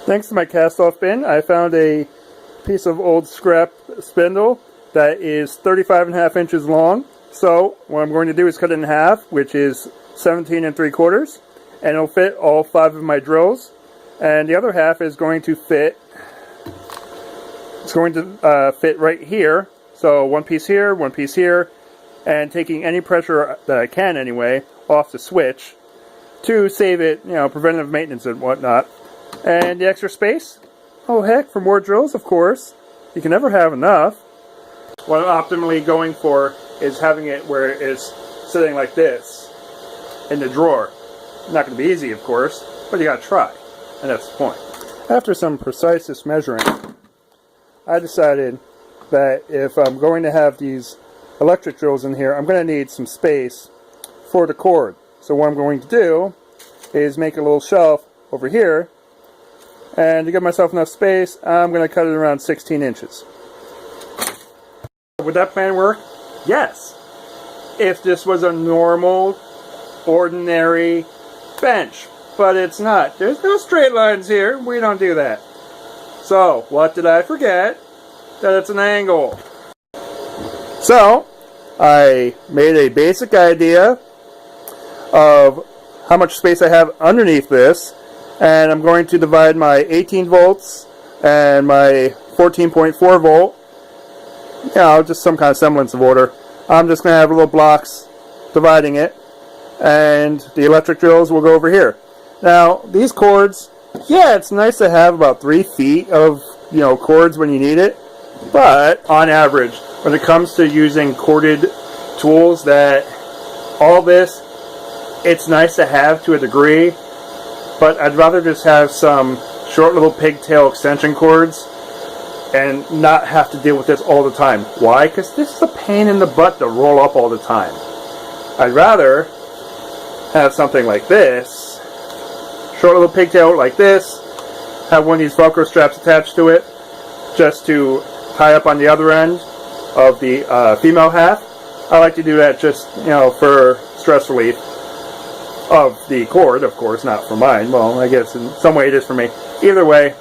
Thanks to my cast-off bin, I found a piece of old scrap spindle that is 35.5 inches long. So what I'm going to do is cut it in half, which is 17 3/4, and it'll fit all 5 of my drills. And the other half is going to fit. It's going to fit right here. So one piece here, and taking any pressure that I can anyway off the switch to save it, preventative maintenance and whatnot. And the extra space, oh heck, for more drills, of course. You can never have enough. What I'm optimally going for is having it where it's sitting like this in the drawer. Not going to be easy, of course, but you got to try, and that's the point. After some precise measuring, I decided that if I'm going to have these electric drills in here, I'm going to need some space for the cord. So what I'm going to do is make a little shelf over here, and to give myself enough space, I'm going to cut it around 16 inches. Would that plan work? Yes. If this was a normal, ordinary bench. But it's not. There's no straight lines here. We don't do that. So, what did I forget? That it's an angle. So, I made a basic idea of how much space I have underneath this, and I'm going to divide my 18 volts and my 14.4 volt, just some kind of semblance of order. I'm just going to have little blocks dividing it, and the electric drills will go over here. Now, these cords, yeah, it's nice to have about 3 feet of, cords when you need it, but on average, when it comes to using corded tools, that all this, it's nice to have to a degree, but I'd rather just have some short little pigtail extension cords and not have to deal with this all the time. Why? Because this is a pain in the butt to roll up all the time. I'd rather have something like this, short little pigtail like this, have one of these Velcro straps attached to it just to tie up on the other end of the female half. I like to do that just, for stress relief of the cord, of course, not for mine. Well, I guess in some way it is for me. Either way,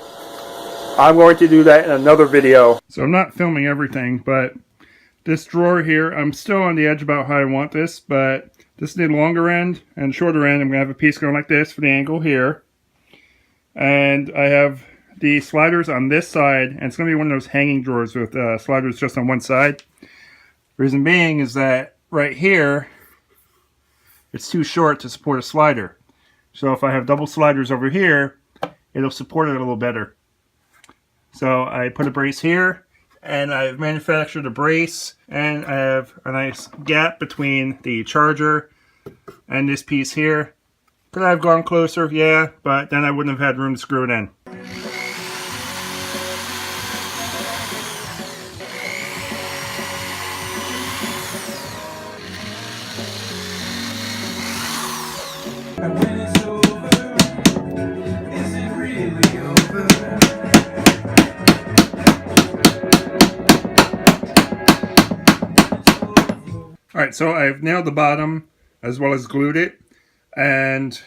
I'm going to do that in another video. So I'm not filming everything, but this drawer here, I'm still on the edge about how I want this, but this is the longer end and shorter end. I'm going to have a piece going like this for the angle here. And I have the sliders on this side, and it's going to be one of those hanging drawers with sliders just on one side. Reason being is that right here, it's too short to support a slider. So if I have double sliders over here, it'll support it a little better. So I put a brace here, and I've manufactured a brace, and I have a nice gap between the charger and this piece here. Could I have gone closer? Yeah, but then I wouldn't have had room to screw it in. And when it's over, is it really over? Alright, so I've nailed the bottom as well as glued it. And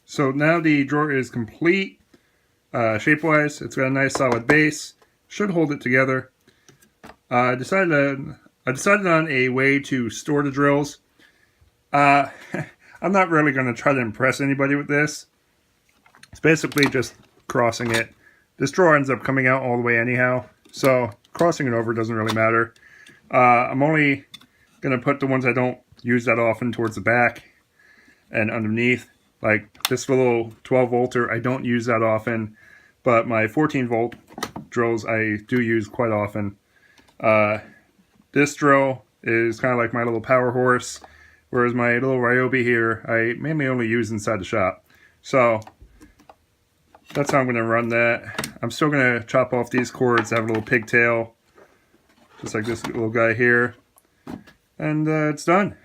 so now the drawer is complete shape-wise. It's got a nice solid base. Should hold it together. I decided on a way to store the drills. I'm not really going to try to impress anybody with this. It's basically just crossing it. This drawer ends up coming out all the way anyhow, so crossing it over doesn't really matter. I'm only going to put the ones I don't use that often towards the back and underneath. Like this little 12 volter, I don't use that often, but my 14 volt drills I do use quite often. This drill is kind of like my little power horse, whereas my little Ryobi here, I mainly only use inside the shop. So that's how I'm going to run that. I'm still going to chop off these cords, have a little pigtail, just like this little guy here. And it's done.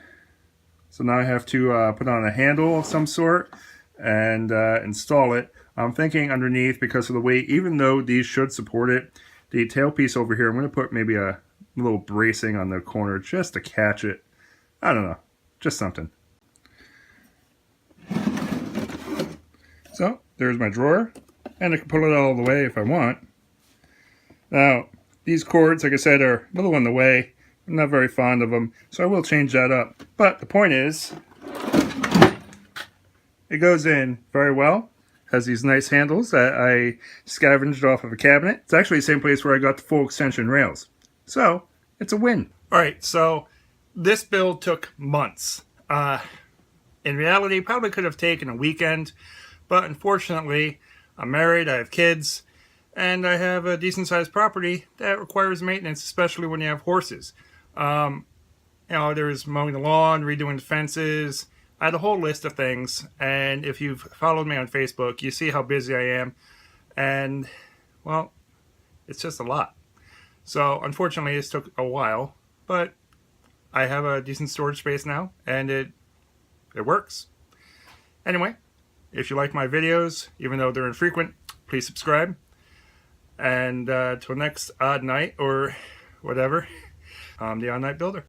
So now I have to put on a handle of some sort and install it. I'm thinking underneath, because of the weight, even though these should support it, the tailpiece over here, I'm going to put maybe a little bracing on the corner just to catch it. I don't know. Just something. So, there's my drawer. and I can pull it all the way if I want. Now, these cords, like I said, are a little in the way. I'm not very fond of them, so I will change that up. But the point is, it goes in very well. Has these nice handles that I scavenged off of a cabinet. It's actually the same place where I got the full extension rails. So, it's a win. Alright, so this build took months. In reality, probably could have taken a weekend, but unfortunately, I'm married, I have kids, and I have a decent sized property that requires maintenance, especially when you have horses. There's mowing the lawn, redoing the fences. I had a whole list of things, and if you've followed me on Facebook, you see how busy I am, and, well, it's just a lot. So, unfortunately, this took a while, but I have a decent storage space now, and it works. Anyway, if you like my videos, even though they're infrequent, please subscribe. And till next odd night or whatever, I'm the Oddnight Builder.